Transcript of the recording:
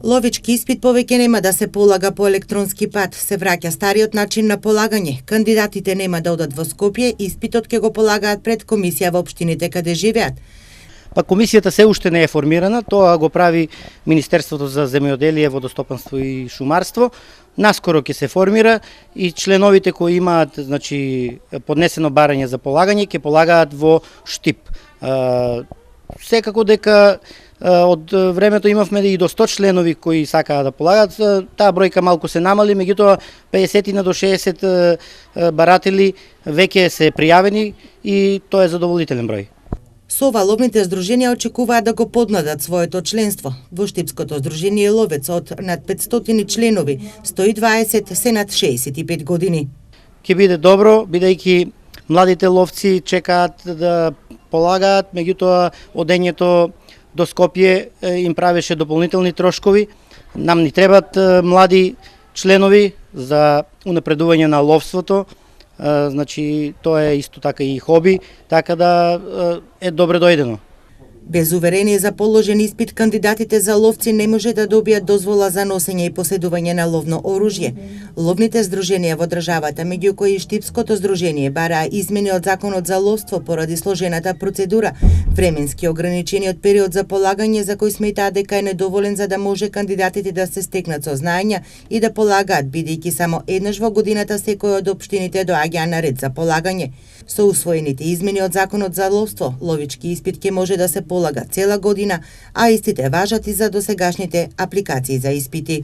Ловички испит повеќе нема да се полага по електронски пат, се враќа стариот начин на полагање. Кандидатите нема да одат во Скопје, испитот ќе го полагаат пред комисија во општините каде живеат. Па комисијата се уште не е формирана, тоа го прави Министерството за земјоделие, водостопанство и шумарство. Наскоро ќе се формира и членовите кои имаат, значи, поднесено барање за полагање ќе полагаат во Штип. Секако дека од времето имавме и до 100 членови кои сакаа да полагат, таа бројка малку се намали, меѓутоа 50 до 60 баратели веќе се пријавени и тоа е задоволителен број. Со ова ловните здруженија очекуваат да го подмладат своето членство. Во Штипското здружение ловец од над 500 членови, 120 се над 65 години. Ќе биде добро, бидејќи младите ловци чекаат да полагаат, меѓутоа одењето до Скопје им правеше дополнителни трошкови. Нам ни требат млади членови за унапредување на ловството. Значи, тоа е исто така и хоби, така да е добре дојдено. Без уверение за положен испит, кандидатите за ловци не може да добијат дозвола за носење и поседување на ловно оружје. Ловните здруженија во државата, меѓу кои и Штипското здружение, бараа измени од законот за ловство поради сложената процедура, временски ограничениот период за полагање за кој сметаат дека е недоволен за да може кандидатите да се стекнат со знаења и да полагаат, бидејќи само еднаш во годината секој од општините доаѓа на ред за полагање. Со усвоените измени од законот за ловство, ловички испит ќе може да се полага цела година, а истите важат и за досегашните апликации за испити.